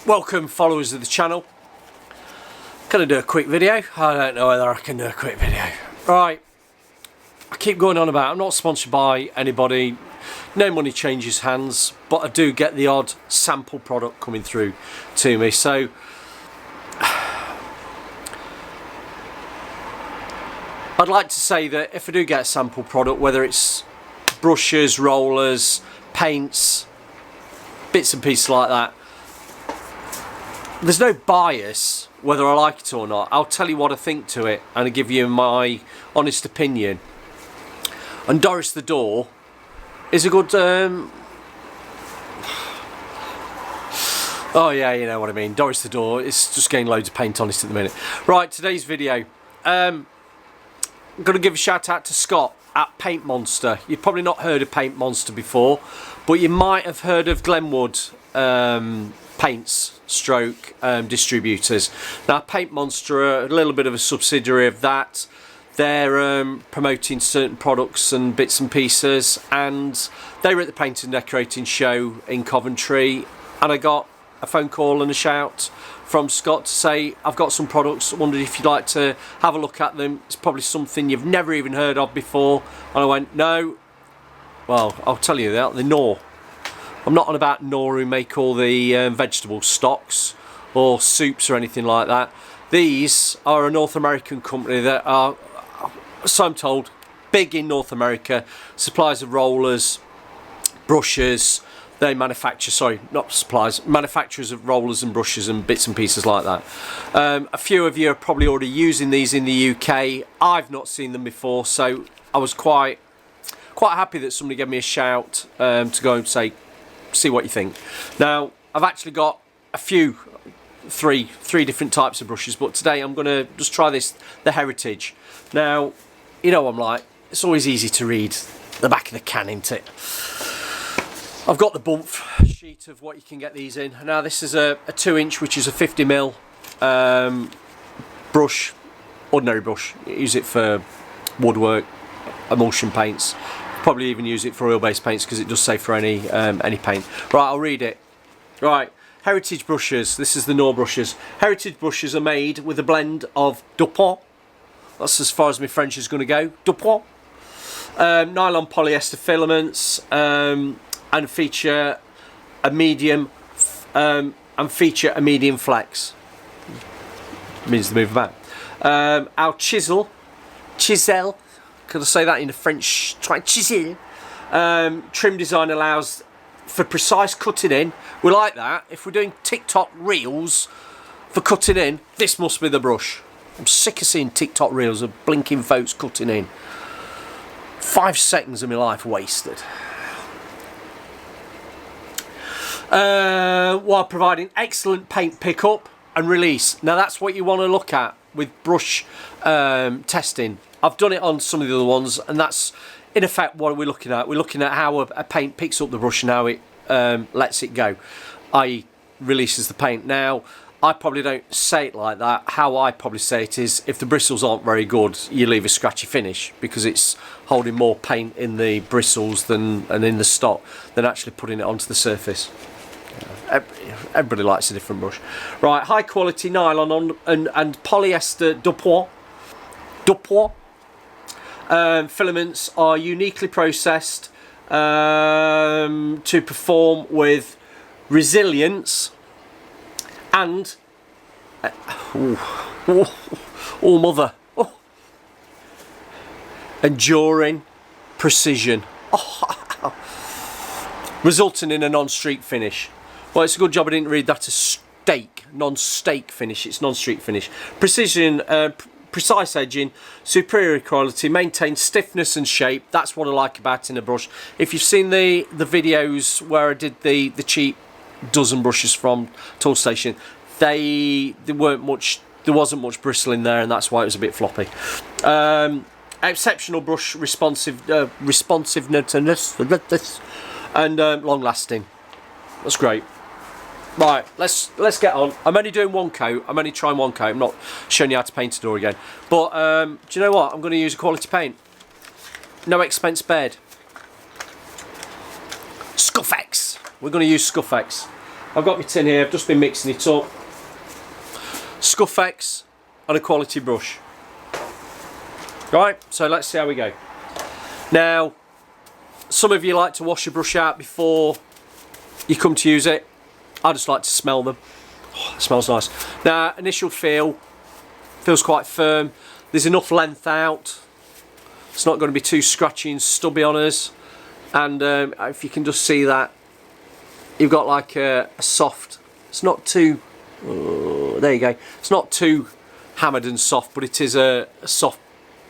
Welcome followers of the channel. Can I do a quick video? I don't know whether I can do a quick video. Right, I keep going on about I'm not sponsored by anybody, no money changes hands, but I do get the odd sample product coming through to me. So I'd like to say that if I do get a sample product, whether it's brushes, rollers, paints, bits and pieces like that, there's no bias whether I like it or not. I'll tell you what I think to it and I'll give you my honest opinion. And Doris the Door is a good oh yeah, you know what I mean. Doris the Door is just getting loads of paint on it at the minute. Right, today's video, I'm going to give a shout out to Scott at Paint Monster. You've probably not heard of Paint Monster before, but you might have heard of Glenwood paints stroke distributors. Now Paint Monster are a little bit of a subsidiary of that. They're promoting certain products and bits and pieces, and they were at the Paint and Decorating show in Coventry, and I got a phone call and a shout from Scott to say, I've got some products, I wondered if you'd like to have a look at them. It's probably something you've never even heard of before. And I went, no. Well, I'll tell you that, the Nour. I'm not on about Nour who make all the vegetable stocks or soups or anything like that. These are a North American company that are, so I'm told, big in North America. Suppliers of rollers, brushes. They manufacture, sorry, not suppliers, manufacturers of rollers and brushes and bits and pieces like that. A few of you are probably already using these in the UK. I've not seen them before, so I was quite happy that somebody gave me a shout to go and say, see what you think. Now, I've actually got a few, three different types of brushes, but today I'm going to just try this, the Heritage. Now, you know what I'm like, it's always easy to read the back of the can, isn't it? I've got the bump sheet of what you can get these in. Now this is a 2-inch, which is a 50mm brush, ordinary brush. You use it for woodwork, emulsion paints. Probably even use it for oil-based paints because it does say for any paint. Right, I'll read it. Right, Heritage brushes. This is the Nour brushes. Heritage brushes are made with a blend of Dupont. That's as far as my French is going to go. Dupont. Nylon polyester filaments. And feature a medium flex. Means to move about. Our chisel, could I say that in a French? Try chisel. Trim design allows for precise cutting in. We like that. If we're doing TikTok reels for cutting in, this must be the brush. I'm sick of seeing TikTok reels of blinking folks cutting in. 5 seconds of my life wasted. While providing excellent paint pickup and release. Now that's what you want to look at with brush testing. I've done it on some of the other ones, and that's in effect what we're looking at. We're looking at how a paint picks up the brush and how it lets it go, i.e. releases the paint. Now I probably don't say it like that. How I probably say it is, if the bristles aren't very good, you leave a scratchy finish because it's holding more paint in the bristles and in the stock than actually putting it onto the surface. Everybody likes a different brush. Right, high quality nylon and polyester Dupont. Filaments are uniquely processed to perform with resilience and enduring precision, resulting in a non-streak finish. Well, it's a good job I didn't read that as non-stake finish. It's non-streak finish. Precision, precise edging, superior quality, maintains stiffness and shape. That's what I like about in a brush. If you've seen the videos where I did the cheap dozen brushes from Tool Station, there wasn't much bristle in there, and that's why it was a bit floppy. Exceptional brush responsiveness and long lasting. That's great. Right, let's get on. I'm only doing one coat. I'm only trying one coat. I'm not showing you how to paint a door again. But do you know what? I'm going to use a quality paint. No expense spared. Scuff X. We're going to use Scuff X. I've got my tin here, I've just been mixing it up. Scuff X and a quality brush. Right, so let's see how we go. Now, some of you like to wash your brush out before you come to use it. I just like to smell them. Oh, it smells nice. Now, initial feel, feels quite firm. There's enough length out. It's not going to be too scratchy and stubby on us. And if you can just see that, you've got like a soft, it's not too, there you go. It's not too hammered and soft, but it is a soft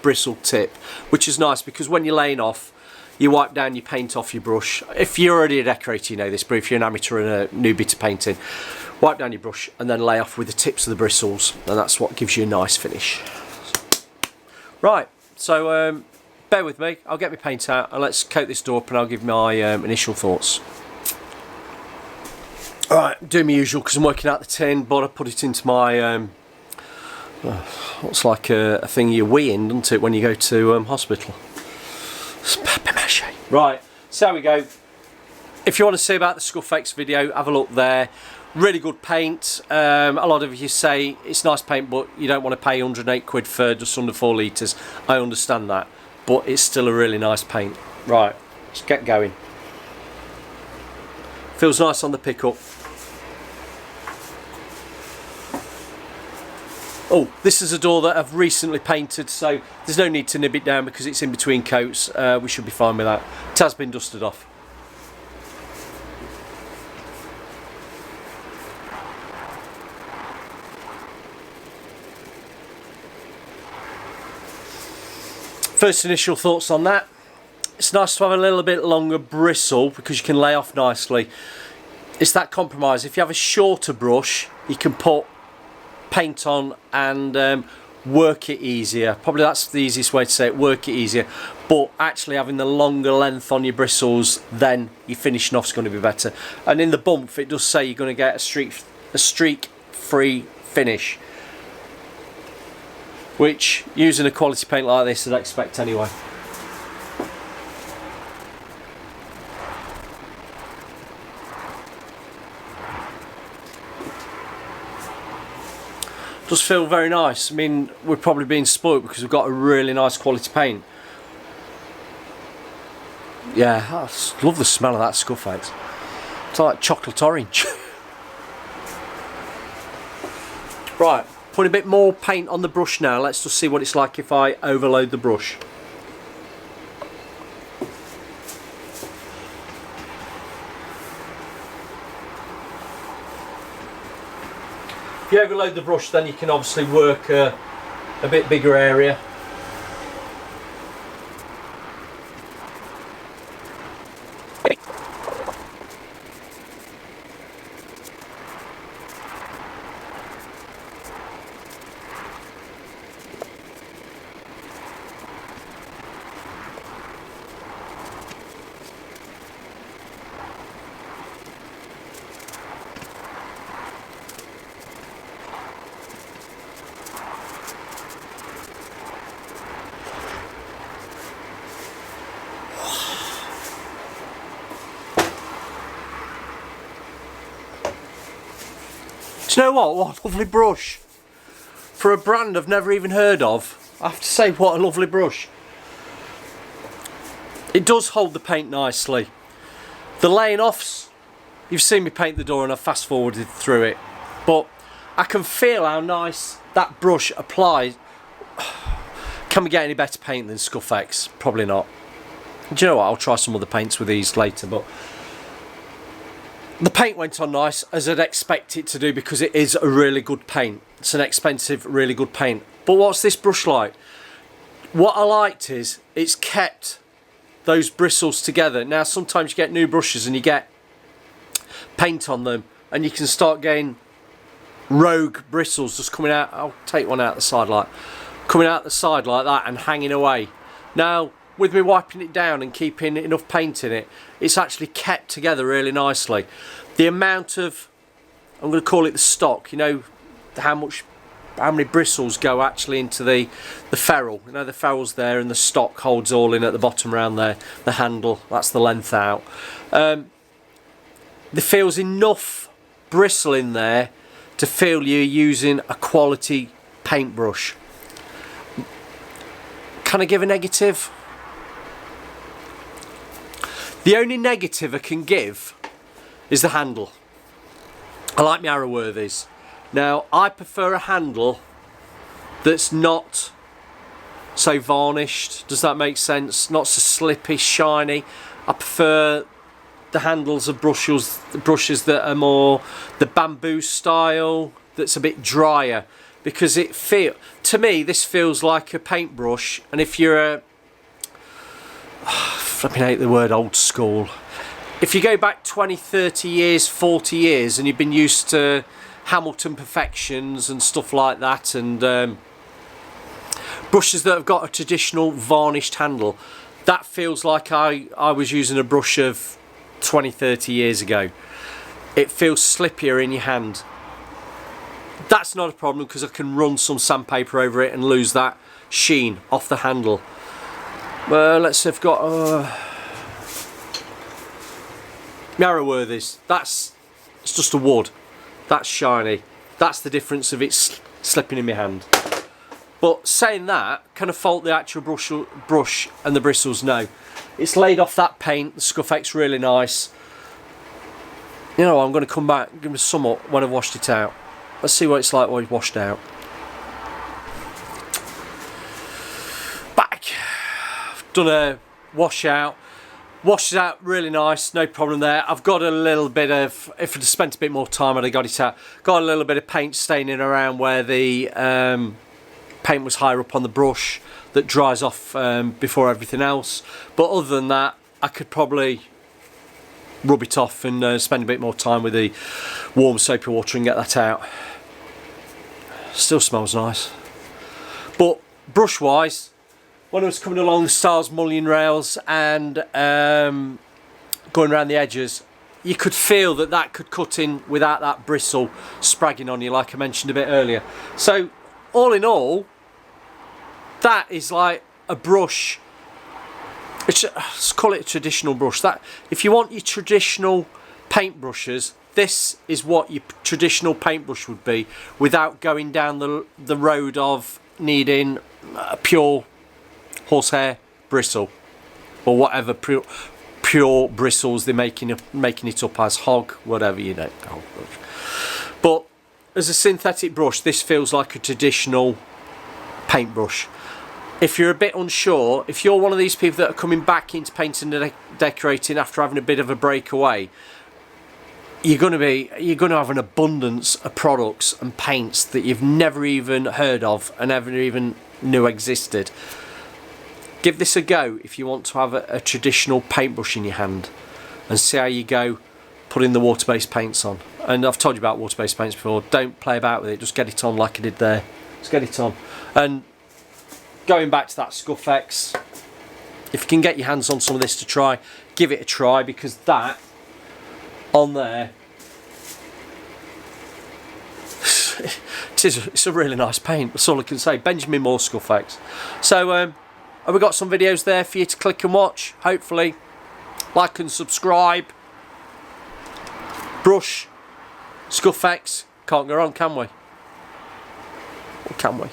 bristle tip, which is nice because when you're laying off, you wipe down your paint off your brush. If you're already a decorator, you know this, but if you're an amateur and a newbie to painting, wipe down your brush and then lay off with the tips of the bristles, and that's what gives you a nice finish. Right, so bear with me, I'll get my paint out and let's coat this door up and I'll give my initial thoughts. Alright, doing my usual because I'm working out the tin, but I put it into my what's like a thing you wee in, doesn't it, when you go to hospital. It's papier-mâché. Right, so there we go. If you want to see about the Scuff X video, have a look there. Really good paint. A lot of you say it's nice paint, but you don't want to pay 108 quid for just under 4 litres. I understand that, but it's still a really nice paint. Right, let's get going. Feels nice on the pickup. Oh, this is a door that I've recently painted, so there's no need to nib it down because it's in between coats. We should be fine with that. It has been dusted off. First initial thoughts on that. It's nice to have a little bit longer bristle because you can lay off nicely. It's that compromise. If you have a shorter brush, you can put paint on and work it easier. Probably that's the easiest way to say it, work it easier. But actually having the longer length on your bristles, then your finishing off is going to be better. And in the bump, it does say you're going to get a streak-free finish, which using a quality paint like this I'd expect anyway. Does feel very nice. I mean, we're probably being spoilt because we've got a really nice quality paint. Yeah, I love the smell of that Scuff X. It's like chocolate orange. Right, put a bit more paint on the brush now. Let's just see what it's like if I overload the brush. If you overload the brush, then you can obviously work a bit bigger area. Do you know what? What a lovely brush. For a brand I've never even heard of, I have to say, what a lovely brush. It does hold the paint nicely. The laying offs, you've seen me paint the door and I've fast forwarded through it, but I can feel how nice that brush applies. Can we get any better paint than Scuff X? Probably not. Do you know what? I'll try some other paints with these later, but the paint went on nice, as I'd expect it to do, because it is a really good paint. It's an expensive, really good paint. But what's this brush like? What I liked is it's kept those bristles together. Now sometimes you get new brushes and you get paint on them and you can start getting rogue bristles just coming out. I'll take one out the side, like coming out the side like that and hanging away. Now with me wiping it down and keeping enough paint in it, it's actually kept together really nicely. The amount of, I'm going to call it the stock, you know, how many bristles go actually into the ferrule. You know, the ferrule's there and the stock holds all in at the bottom around there, the handle, that's the length out. There feels enough bristle in there to feel you're using a quality paintbrush. Can I give a negative? The only negative I can give is the handle. I like my Arrowworthies. Now, I prefer a handle that's not so varnished. Does that make sense? Not so slippy, shiny. I prefer the handles of brushes that are more the bamboo style, that's a bit drier, because to me this feels like a paintbrush. And if you're a flipping hate the word old school, if you go back 20, 30 years, 40 years and you've been used to Hamilton Perfections and stuff like that, and brushes that have got a traditional varnished handle, that feels like I was using a brush of 20, 30 years ago. It feels slippier in your hand. That's not a problem because I can run some sandpaper over it and lose that sheen off the handle. Well, let's say I've got Arrowworthies. It's just a wood. That's shiny. That's the difference of it slipping in my hand. But saying that, can I fault the actual brush and the bristles? No. It's laid off that paint. The Scuff X really nice. You know, I'm going to come back and give it a sum up when I've washed it out. Let's see what it's like when it's washed out. Back. I've done a wash out. Washed it out really nice, no problem there. I've got a little bit of, if I'd spent a bit more time I'd have got it out. Got a little bit of paint staining around where the paint was higher up on the brush that dries off before everything else. But other than that, I could probably rub it off and spend a bit more time with the warm soapy water and get that out. Still smells nice. But brush wise, when I was coming along the Styles mullion rails and going around the edges, you could feel that could cut in without that bristle spragging on you, like I mentioned a bit earlier. So all in all, that is like a brush. Let's call it a traditional brush. That if you want your traditional paintbrushes, this is what your traditional paintbrush would be, without going down the road of needing a pure horsehair bristle or whatever pure bristles they're making it up as, hog, whatever, you know. But as a synthetic brush, this feels like a traditional paintbrush. If you're a bit unsure, if you're one of these people that are coming back into painting and decorating after having a bit of a break away, you're going to have an abundance of products and paints that you've never even heard of and never even knew existed. Give this a go if you want to have a traditional paintbrush in your hand and see how you go putting the water-based paints on. And I've told you about water-based paints before. Don't play about with it, just get it on like I did there. Just get it on. And going back to that Scuff X, if you can get your hands on some of this to try, give it a try, because that on there, it's a really nice paint. That's all I can say. Benjamin Moore Scuff X. So have we got some videos there for you to click and watch? Hopefully. Like and subscribe. Brush, Scuff X, can't go wrong, can we? Or can we?